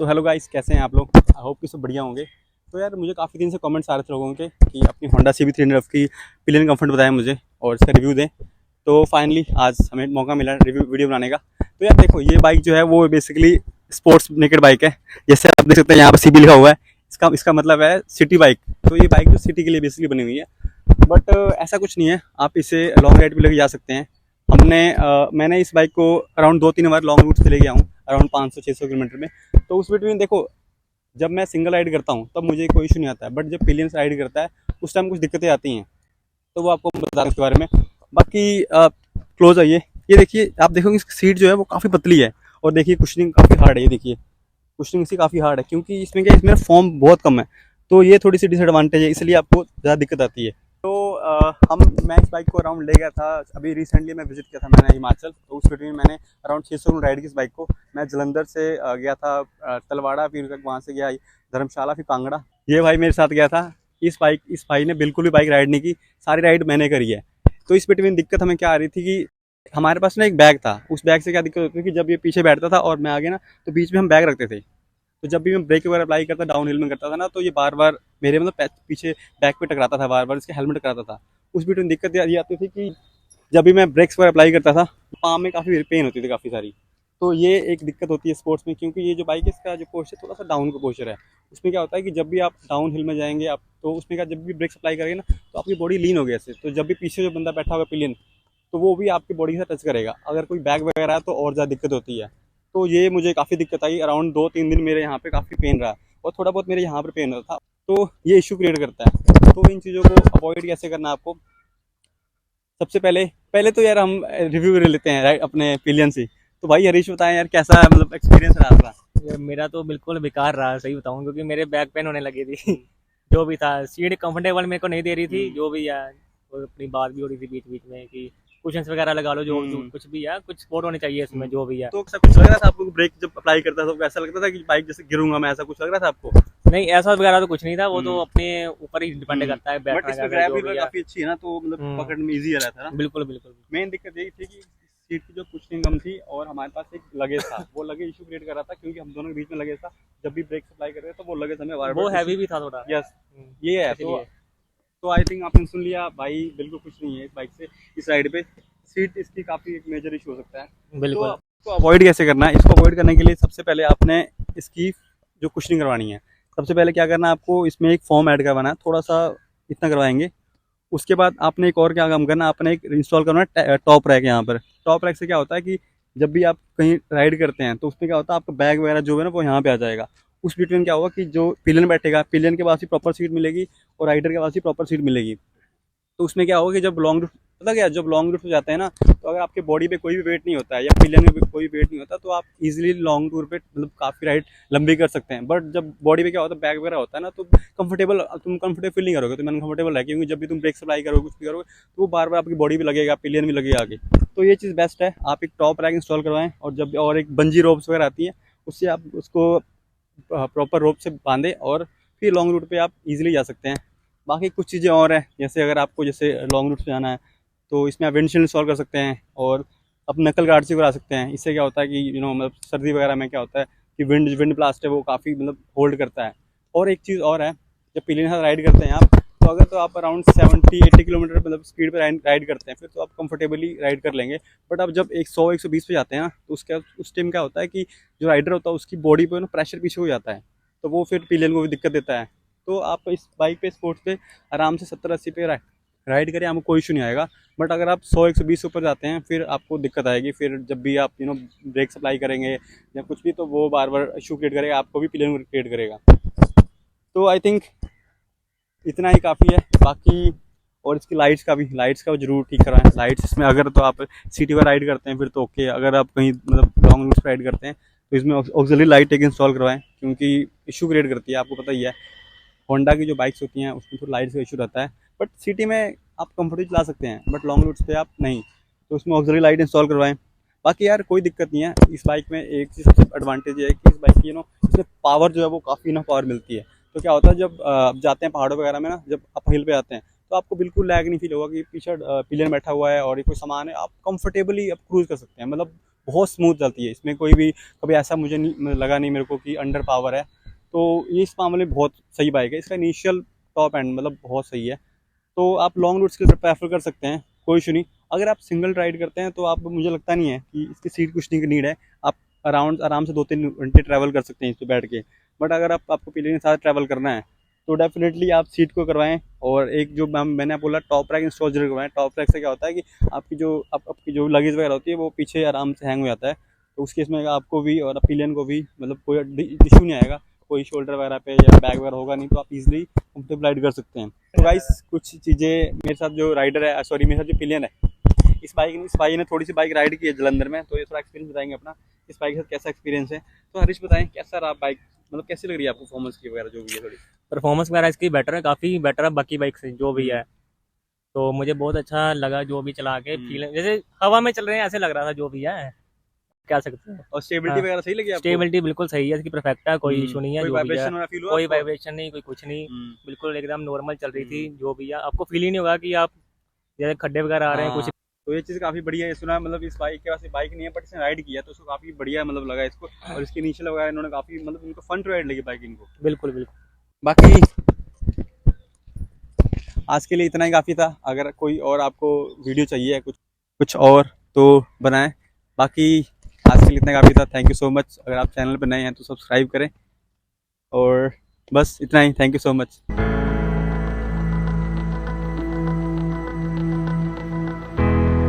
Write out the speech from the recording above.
तो hello guys, कैसे हैं आप लोग? आई होप कि सब बढ़िया होंगे। तो यार मुझे काफ़ी दिन से कमेंट्स आ रहे थे लोगों के कि अपनी होंडा CB 300 की पिलियन कंफर्ट बताएं मुझे और इसका रिव्यू दें। तो फाइनली आज हमें मौका मिला रिव्यू वीडियो बनाने का। तो यार देखो, ये बाइक जो है वो बेसिकली स्पोर्ट्स नेकेड बाइक है। जैसे आप देख सकते हैं यहाँ पर CB लिखा हुआ है। इसका मतलब है सिटी बाइक। तो ये बाइक जो सिटी के लिए बेसिकली बनी हुई है। बट ऐसा कुछ नहीं है, आप इसे लॉन्ग राइड पे लेके जा सकते हैं। मैंने इस बाइक को अराउंड 2-3 बार लॉन्ग रूट से ले गया हूँ, अराउंड 500-600 किलोमीटर में। तो उस बिटवीन देखो, जब मैं सिंगल राइड करता हूँ तब मुझे कोई इशू नहीं आता है, बट जब पिलियंस राइड करता है उस टाइम कुछ दिक्कतें आती हैं। तो वो आपको बता दूँ उसके बारे में। बाकी क्लोज आइए, ये देखिए, आप देखोगे इसकी सीट जो है वो काफ़ी पतली है। और देखिए कुशनिंग काफ़ी हार्ड है, ये देखिए कुशनिंग इसकी काफ़ी हार्ड है, क्योंकि इसमें फॉर्म बहुत कम है। तो ये थोड़ी सी डिसएडवांटेज है, इसलिए आपको ज़्यादा दिक्कत आती है। तो मैं इस बाइक को अराउंड ले गया था। अभी रिसेंटली मैं विजिट किया था मैंने हिमाचल। तो उस बिटवीन मैंने अराउंड 600 राइड की इस बाइक को। मैं जलंधर से गया था तलवाड़ा, फिर वहाँ से गया धर्मशाला, फिर कांगड़ा। ये भाई मेरे साथ गया था। इस भाई ने बिल्कुल भी बाइक राइड नहीं की, सारी राइड मैंने करी है। तो इस बिटवीन दिक्कत हमें क्या आ रही थी कि हमारे पास ना एक बैग था। उस बैग से क्या दिक्कत होती थी कि जब ये पीछे बैठता था और मैं आगे ना, तो बीच में हम बैग रखते थे। तो जब भी मैं ब्रेक वगैरह अप्लाई करता, डाउन हिल में करता था ना, तो ये बार बार मेरे पीछे बैक पे टकराता था, बार बार इसके हेलमेट टकराता था। उस बीच में दिक्कत ये आती थी कि जब भी मैं ब्रेक्स वगैरह अप्लाई करता था, पाँव में काफ़ी पेन होती थी, काफ़ी सारी। तो ये एक दिक्कत होती है स्पोर्ट्स में, क्योंकि ये जो बाइक है इसका जो पोस्चर थोड़ा सा डाउन का पोस्चर है। उसमें क्या होता है कि जब भी आप डाउन हिल में जाएंगे आप, तो उसमें क्या, जब भी ब्रेक्स अप्लाई करेंगे ना, तो आपकी बॉडी लीन हो गई ऐसे। तो जब भी पीछे जो बंदा बैठा होगा पिलियन, तो वो भी आपकी बॉडी से टच करेगा। अगर कोई बैग वगैरह है तो और ज़्यादा दिक्कत होती है। तो ये मुझे काफ़ी दिक्कत आई, अराउंड 2-3 दिन मेरे यहाँ पे काफ़ी पेन रहा, और थोड़ा बहुत मेरे यहाँ पर पेन होता था। तो ये इशू क्रिएट करता है। तो इन चीज़ों को अवॉइड कैसे करना है आपको? सबसे पहले पहले तो यार हम रिव्यू ले लेते हैं राइट अपने पिलियन से। तो भाई हरीश बताएं यार, कैसा मतलब एक्सपीरियंस रहा आपका? मेरा तो बिल्कुल बेकार रहा, सही बताऊं, क्योंकि मेरे बैक पेन होने लगी थी। जो भी था, सीट कंफर्टेबल मेरे को नहीं दे रही थी, हम्म। जो भी है। और अपनी बात भी हो रही थी बीच बीच में कि कुशंस वगैरह लगा लो, जो हम्म। कुछ भी है, कुछ सपोर्ट होनी चाहिए इसमें, हम्म। जो भी है। तो ऐसा कुछ लग रहा था आपको, ब्रेक जब अप्लाई करता था तो ऐसा लगता था कि बाइक जैसे गिरूंगा मैं, ऐसा कुछ लग रहा था आपको? नहीं, ऐसा वगैरह तो कुछ नहीं था, वो तो हम्म। अपने ऊपर ही डिपेंड करता है, बट बैठना इसमें कैसा है, जो भी ड्राइवरी है। काफ़ी अच्छी है ना, तो मतलब पकड़ने में ईजी रहता है ना। बिल्कुल बिल्कुल। मेन दिक्कत यही थी कि सीट की जो कुशनिंग कम थी, और हमारे पास एक लगेज था, वो लगेज इशू क्रिएट कर रहा था, क्योंकि हम दोनों के बीच में लगेज था। जब भी ब्रेक अप्लाई कर रहे थे तो वो लगेज हमें बार वो बार इशू। हैवी भी था थोड़ा। यस, ये है। इसलिए। तो आई थिंक आपने सुन लिया भाई, बिल्कुल कुछ नहीं है इस बाइक से। इस राइड पे सीट इसकी काफ़ी एक मेजर इशू हो सकता है। तो बिल्कुल। इसको अवॉइड कैसे करना है? इसको अवॉइड करने के लिए सबसे पहले आपने इसकी जो कुशनिंग करवानी है, सबसे पहले क्या करना है आपको, इसमें एक फॉर्म ऐड करवाना है, थोड़ा सा इतना करवाएंगे। उसके बाद आपने एक और क्या काम करना है, आपने एक इंस्टॉल करना है टॉप रैक यहाँ पर। टॉप रैक से क्या होता है कि जब भी आप कहीं राइड करते हैं तो उसमें क्या होता है, आपका बैग वगैरह जो है ना वो यहाँ पे आ जाएगा। उस बिटवीन क्या होगा कि जो पिलियन बैठेगा, पिलियन के पास ही प्रॉपर सीट मिलेगी, और राइडर के पास ही प्रॉपर सीट मिलेगी। तो उसमें क्या होगा कि जब लॉन्ग रूट, पता क्या, जब लॉन्ग रूट पे जाते हैं ना, तो अगर आपके बॉडी पे कोई भी वेट नहीं होता है या पिलियन में भी कोई वेट नहीं होता, तो आप इजीली लॉन्ग टूर पे मतलब काफ़ी राइड लंबी कर सकते हैं। बट जब बॉडी पे क्या होता है, बैग वगैरह होता है ना, तो तुम कंफर्टेबल फील नहीं करोगे, तुम अनकंफर्टेबल है, क्योंकि जब भी तुम ब्रेक अप्लाई करोगे, कुछ भी करोगे, तो वो बार बार आपकी बॉडी भी लगेगा, पिलियन भी लगेगा आगे। तो ये चीज़ बेस्ट है, आप एक टॉप रैक इंस्टॉल करवाएं। और जब और एक बंजी रोप्स वगैरह आती है, उससे आप उसको प्रॉपर रोप से बांधे, और फिर लॉन्ग रूट पे आप इजीली जा सकते हैं। बाकी कुछ चीज़ें और हैं, जैसे अगर आपको जैसे लॉन्ग रूट पे जाना है, तो इसमें आप विंडशील्ड इंस्टॉल कर सकते हैं, और आप नकल गार्ड से करा सकते हैं। इससे क्या होता है कि मतलब सर्दी वगैरह में क्या होता है कि विंड ब्लास्ट है वो काफ़ी मतलब होल्ड करता है। और एक चीज़ और है, जब पिलियन के साथ राइड करते हैं आप, तो आप अराउंड 70-80 किलोमीटर मतलब स्पीड पे राइड करते हैं, फिर तो आप कंफर्टेबली राइड कर लेंगे। बट आप जब 100-120 पे जाते हैं ना, तो उस टाइम क्या होता है कि जो राइडर होता है उसकी बॉडी पे ना प्रेशर पीछे हो जाता है, तो वो फिर पिलियन को भी दिक्कत देता है। तो आप इस बाइक पे, स्पोर्ट्स पे, आराम से 70-80 पे राइड करें, आपको कोई इशू नहीं आएगा। बट अगर आप 100-120 ऊपर जाते हैं, फिर आपको दिक्कत आएगी। फिर जब भी आप ब्रेक अप्लाई करेंगे या कुछ भी, तो वो बार बार इशू क्रिएट करेगा, आपको भी पिलियन क्रिएट करेगा। तो आई थिंक इतना ही काफ़ी है। बाकी और इसकी लाइट्स का जरूर ठीक करवाएं। लाइट्स इसमें, अगर तो आप सिटी पर राइड करते हैं फिर तो ओके, अगर आप कहीं मतलब लॉन्ग रूट पर राइड करते हैं तो इसमें ऑक्सिलरी लाइट एक इंस्टॉल करवाएं, क्योंकि इशू क्रिएट करती है, आपको पता ही है। होंडा की जो बाइक्स होती हैं उसमें थोड़ा लाइट्स का इशू रहता है। बट सिटी में आप कंफर्टेबली चला सकते हैं, बट लॉन्ग रूट्स पे आप नहीं। तो उसमें ऑक्सिलरी लाइट इंस्टॉल करवाएं। बाकी यार कोई दिक्कत नहीं है इस बाइक में। एक चीज़ सबसे एडवांटेज है कि इस बाइक की इसमें पावर जो है वो काफ़ी ना पावर मिलती है। तो क्या होता है, जब आप जाते हैं पहाड़ों वगैरह में ना, जब आप हिल पे आते हैं, तो आपको बिल्कुल लैग नहीं फील होगा कि पीछे पिलियन बैठा हुआ है और ये कोई सामान है। आप कंफर्टेबली आप क्रूज कर सकते हैं, मतलब बहुत स्मूथ चलती है, इसमें कोई भी कभी ऐसा मुझे नहीं लगा नहीं मेरे को कि अंडर पावर है। तो ये इस मामले में बहुत सही बाइक है, इसका इनिशियल टॉप एंड मतलब बहुत सही है। तो आप लॉन्ग रूट्स के लिए प्रेफर कर सकते हैं, कोई इशू नहीं। अगर आप सिंगल राइड करते हैं तो आप, मुझे लगता नहीं है कि इसकी सीट कुशनिंग की नीड है। आप अराउंड आराम से 2-3 घंटे ट्रैवल कर सकते हैं इस पर बैठ के। बट अगर आपको पिलियन के साथ ट्रैवल करना है तो डेफिनेटली आप सीट को करवाएं। और एक जो मैंने बोला टॉप रैक इंस्टॉल जरूर करवाएं। टॉप रैक से क्या होता है कि आपकी जो लगेज वगैरह होती है वो पीछे आराम से हैंग हो जाता है। तो उस केस में आपको भी और पिलियन को भी मतलब कोई इशू नहीं आएगा, कोई शोल्डर वगैरह पे या बैग वगैरह होगा नहीं, तो आप इजीली कंफर्टेबल राइड कर सकते हैं। तो गाइस कुछ चीज़ें मेरे साथ जो राइडर है, सॉरी मेरे साथ जो पिलियन है, इस बाइक ने थोड़ी सी बाइक राइड की है जलंधर में, तो ये थोड़ा एक्सपीरियंस बताएंगे अपना इस बाइक के साथ कैसा एक्सपीरियंस है। तो हरीश बताएं कैसा रहा बाइक, मतलब कैसी लग रही है आपको परफॉर्मेंस की वगैरह जो भी है थोड़ी। परफॉर्मेंस वगैरह इसकी बेटर है, काफ़ी बेटर है बाकी बाइक से जो भी है। तो मुझे बहुत अच्छा लगा जो भी चला के, फील जैसे हवा में चल रहे हैं ऐसे लग रहा था जो भी है, क्या सकते हैं। और स्टेबिलिटी वगैरह सही लगी आपको? स्टेबिलिटी बिल्कुल सही है इसकी, परफेक्ट है, कोई इशू नहीं है। कोई जो भी है वाइब्रेशन वाला फील हुआ कोई आपको? वाइब्रेशन नहीं, कोई कुछ नहीं, हम्म, बिल्कुल एकदम नॉर्मल चल रही थी। जो भी है आपको फील ही नहीं होगा कि आप जैसे खड्डे वगैरह आ रहे हैं हाँ, कुछ। तो ये चीज़ काफ़ी बढ़िया है। सुना मतलब इस बाइक के पास बाइक नहीं है बट इसने राइड किया तो उसको काफ़ी बढ़िया मतलब लगा इसको। और इसके इनिशियल वगैरह इन्होंने काफ़ी मतलब इनको फन टू राइड लगी बाइक इनको। बिल्कुल बिल्कुल। बाकी आज के लिए इतना ही काफ़ी था। अगर कोई और आपको वीडियो चाहिए कुछ कुछ और तो बनाएं। बाकी आज के लिए इतना काफ़ी था। Thank you so much. अगर आप चैनल पर नए हैं तो सब्सक्राइब करें। और बस इतना ही, थैंक यू सो मच।